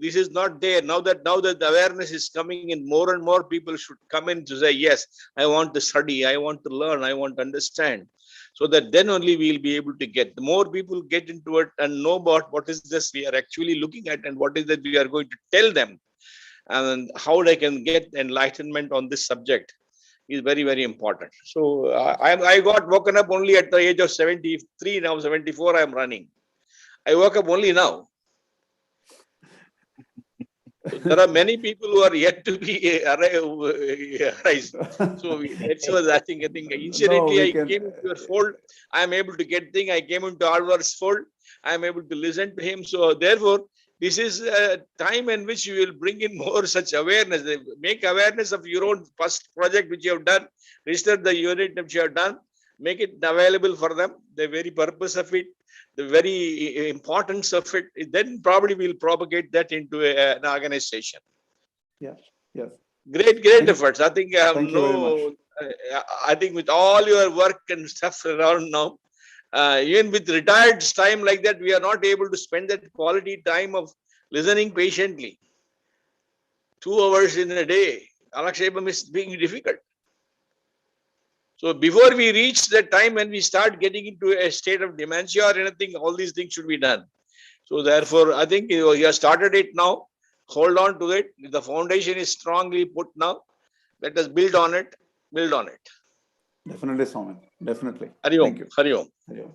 this is not there. Now that the awareness is coming in, more and more people should come in to say, yes, I want to study, I want to learn, I want to understand. So that then only we will be able to get. The more people get into it and know about what is this we are actually looking at, and what is that we are going to tell them, and how they can get enlightenment on this subject is very, very important. So I got woken up only at the age of 73, now 74 I am running. I woke up only now. So there are many people who are yet to be arise. So that's what I think. Incidentally, I came into your fold. I am able to get things. I came into Alvar's fold. I am able to listen to him. So therefore, this is a time in which you will bring in more such awareness. Make awareness of your own first project which you have done. Register the unit which you have done. Make it available for them. The very purpose of it, the very importance of it, then probably we'll propagate that into an organization. Yes, yes. Great efforts. I think thank you very much. I think with all your work and stuff around now, even with retired time like that, we are not able to spend that quality time of listening patiently. 2 hours in a day, Alakshepam is being difficult. So before we reach that time when we start getting into a state of dementia or anything, all these things should be done. So therefore, I think you have started it now. Hold on to it. The foundation is strongly put now. Let us build on it. Build on it. Definitely, Swami. Definitely. Hari Om. Thank you. Hari Om. Hari Om.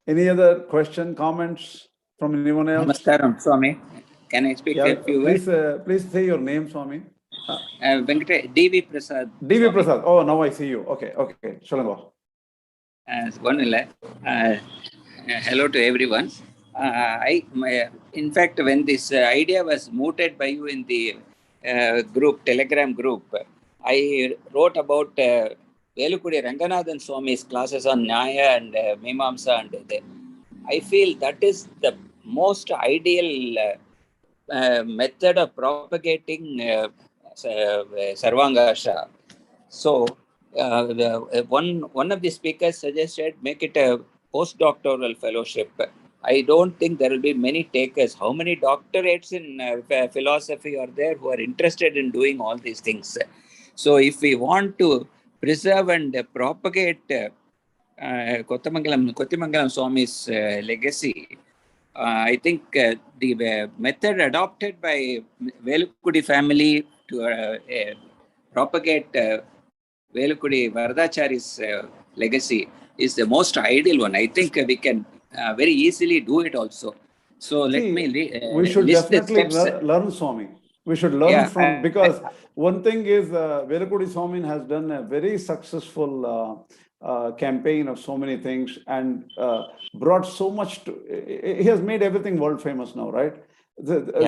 Any other question, comments from anyone else? Namaskaram, Swami. Can I speak a few words? Please say your name, Swami. D.V. Prasad. D.V. Prasad. Oh, now I see you. Okay. Shalom. Hello to everyone. In fact, when this idea was mooted by you in the Telegram group, I wrote about Velukudi Ranganathan Swami's classes on Nyaya and Mimamsa, and I feel that is the most ideal method of propagating Sarvangasha. So one of the speakers suggested make it a postdoctoral fellowship. I don't think there will be many takers. How many doctorates in philosophy are there who are interested in doing all these things? So if we want to preserve and propagate Kothimangalam Swami's legacy, I think the method adopted by Velukudi family to propagate Velukudi Varadachari's legacy is the most ideal one. I think we can very easily do it also. So we should definitely learn Swami. We should learn from, because one thing is Velukudi Swami has done a very successful campaign of so many things and brought so much he has made everything world famous now, right?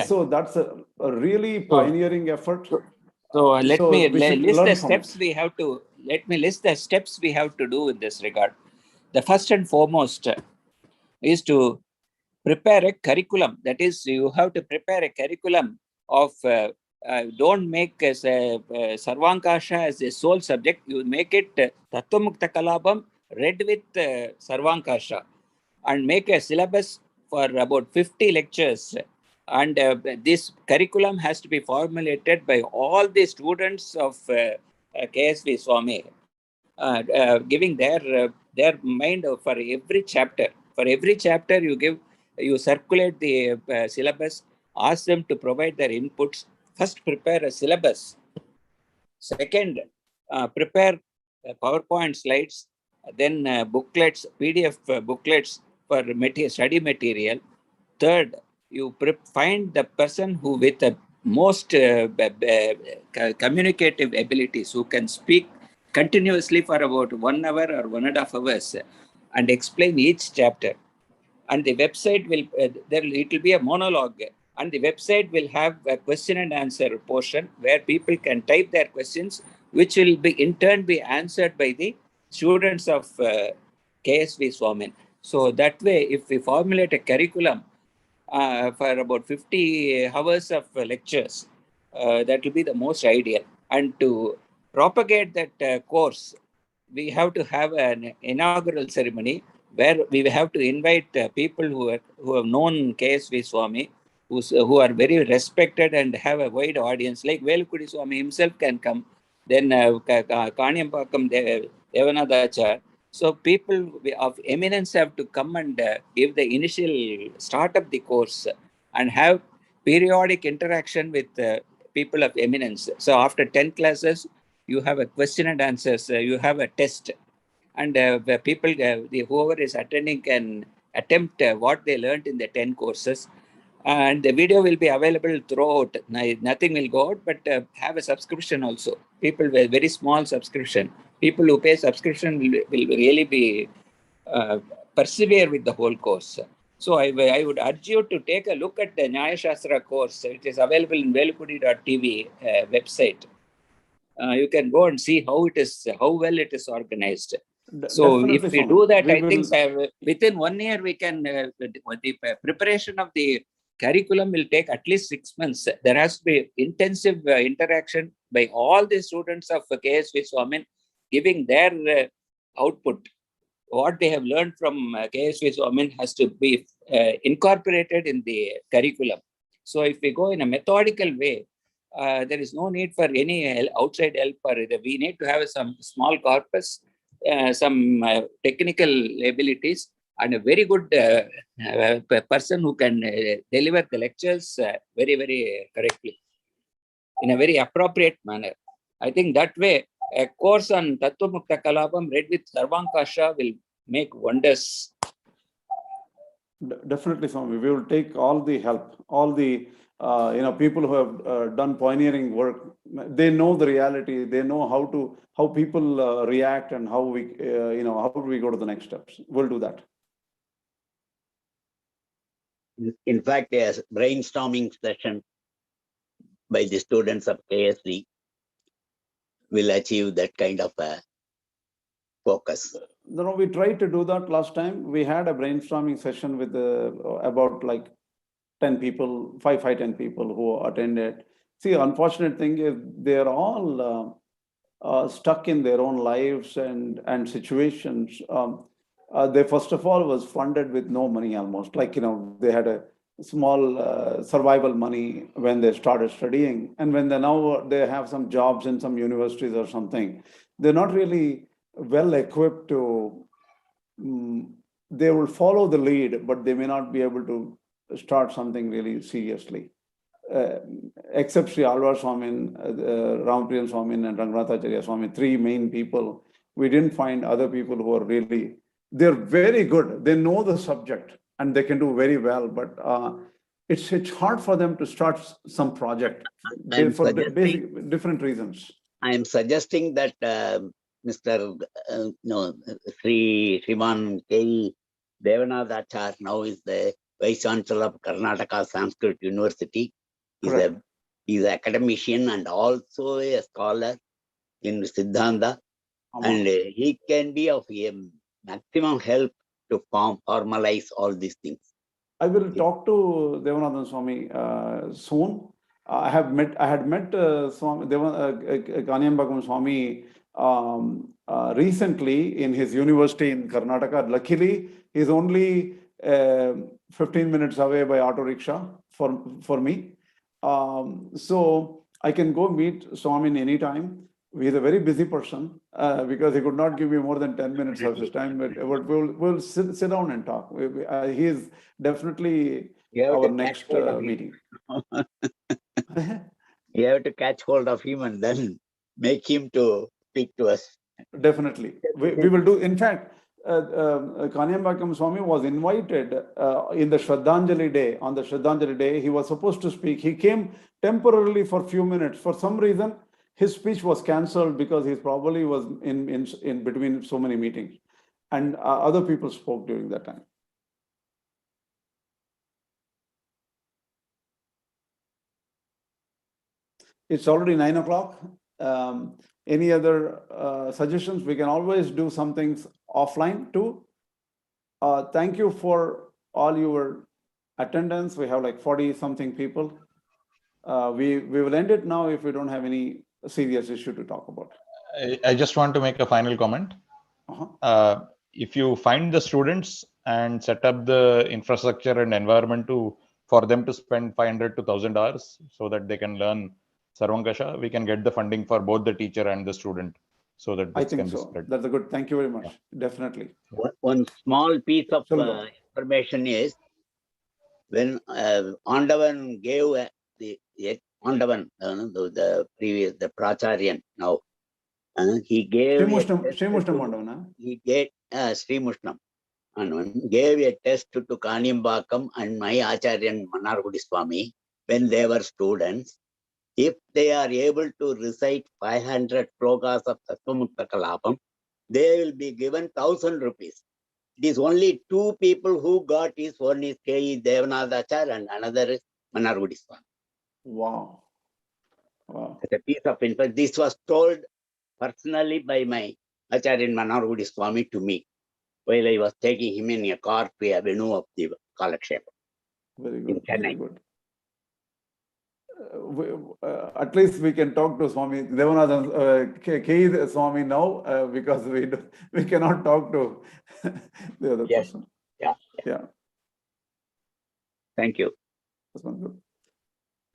So that's a really pioneering effort. So let me list the steps we have to. Let me list the steps we have to do in this regard. The first and foremost is to prepare a curriculum. That is, you have to prepare a curriculum of. Don't make Sarvankasha as a sole subject. You make it Tattvamukta Kalabam read with Sarvankasha, and make a syllabus for about 50 lectures. And this curriculum has to be formulated by all the students of KSV Swami, giving their mind for every chapter. For every chapter, you circulate the syllabus, ask them to provide their inputs. First, prepare a syllabus. Second, prepare PowerPoint slides, then booklets, PDF booklets for study material. Third, you find the person who with the most communicative abilities, who can speak continuously for about 1 hour or 1.5 hours and explain each chapter. And the website will, it will be a monologue, and the website will have a question and answer portion where people can type their questions, which will be in turn be answered by the students of KSV Swamin. So that way, if we formulate a curriculum for about 50 hours of lectures, that will be the most ideal. And to propagate that course, we have to have an inaugural ceremony where we have to invite people who have known KSV Swami, who are very respected and have a wide audience, like Velukudi Swami himself can come, then Kanyampakam Devanadachar. So people of eminence have to come and give the initial start of the course and have periodic interaction with people of eminence. So after 10 classes, you have a question and answers, you have a test, and where people, whoever is attending can attempt what they learned in the 10 courses. And the video will be available throughout. Nothing will go out, but have a subscription also. People with very small subscription. People who pay subscription will really be persevere with the whole course. So I would urge you to take a look at the Nyaya Shastra course. It is available in velukudi.tv website. You can go and see how well it is organized. So Definitely, if we Swami. do that, We I think will- within 1 year we can, the preparation of the curriculum will take at least 6 months. There has to be intensive interaction by all the students of KSV Swamin, giving their output. What they have learned from KSV Swamin has to be incorporated in the curriculum. So if we go in a methodical way, there is no need for any outside help. We need to have some small corpus, some technical abilities, and a very good person who can deliver the lectures very, very correctly in a very appropriate manner. I think that way, a course on Tattva Mukta Kalapam read with Sarvankasha will make wonders. Definitely, Swami. We will take all the help, all the people who have done pioneering work. They know the reality. They know how people react and how we how do we go to the next steps. We'll do that. In fact, a brainstorming session by the students of KSV will achieve that kind of a focus. No, we tried to do that last time. We had a brainstorming session with about like 10 people, 10 people who attended. See, unfortunate thing is they're all stuck in their own lives and situations. They first of all was funded with no money almost. Like, they had a small survival money when they started studying. And when they have some jobs in some universities or something, they're not really well equipped to, they will follow the lead, but they may not be able to start something really seriously. Except Sri Alvar Swamin, Ramapriyan Swamin, and Ranganatharya Swamin, 3 main people, we didn't find other people who are really, they're very good. They know the subject and they can do very well, but it's hard for them to start some project for different reasons. I am suggesting that Mr. Sriman K. Devanatha now is the Vice Chancellor of Karnataka Sanskrit University. He's an academician and also a scholar in Siddhanta. And he can be of maximum help to formalize all these things. I will talk to Devanathan Swami soon. I had met Swami Kanyambagam Swami recently in his university in Karnataka. Luckily, he's only 15 minutes away by auto rickshaw for me. So I can go meet Swami anytime. He's a very busy person because he could not give me more than 10 minutes of his time, but we'll sit down and talk. He is definitely our next meeting. You have to catch hold of him and then make him to speak to us. Definitely. We will do. In fact, Kanyambakam Swami was invited in the Shraddhanjali day. On the Shraddhanjali day, he was supposed to speak. He came temporarily for a few minutes. For some reason, his speech was cancelled because he probably was in between so many meetings. And other people spoke during that time. It's already 9 o'clock. Any other suggestions? We can always do some things offline too. Thank you for all your attendance. We have like 40 something people. We will end it now if we don't have any serious issue to talk about. I just want to make a final comment. If you find the students and set up the infrastructure and environment for them to spend 500 to 1,000 hours so that they can learn Sarvankasha, we can get the funding for both the teacher and the student so that this can be spread. That's a good. Thank you very much. Definitely. One small piece of information is when Andavan gave the Andavan, the Pracharyan now, he gave Sri Mushnam Andavan. He gave Sri Mushnam. gave a test to Kanimbakam and my Acharya Manargudi Swami when they were students. If they are able to recite 500 slokas of Tattvamukta Kalapam, they will be given 1,000 rupees. It is only two people who got his. One is K.E. Devanadachar and another is Manargudi Swami. Wow. Wow. As a piece of info, this was told personally by my Acharya Manargudi Swami to me while I was taking him in a car to a venue of the Kalakshepa. Very In good. Chennai. Very good. At least we can talk to Swami Devanathan K. Swami now because we cannot talk to the other person. Yeah. Yeah. Thank you.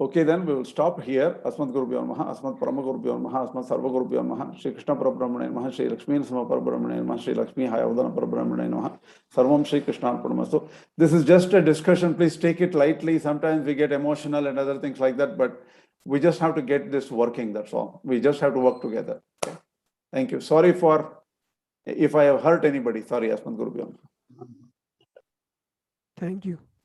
Okay, then we will stop here. Asmat Gurubhyo Namaha, Asmat Parama Gurubhyo Namaha, Asmat Sarva Gurubhyo Namaha, Shri Krishna Parabrahmane Namaha, Shri Lakshmi Sama Parabrahmane Namaha, Shri Lakshmi Hayavadana Parabrahmane Namaha, Sarvam Shri Krishna Paramastu. This is just a discussion. Please take it lightly. Sometimes we get emotional and other things like that, but we just have to get this working. That's all. We just have to work together. Okay. Thank you. Sorry for if I have hurt anybody. Sorry, Asmat Gurubhyo Namaha. Thank you.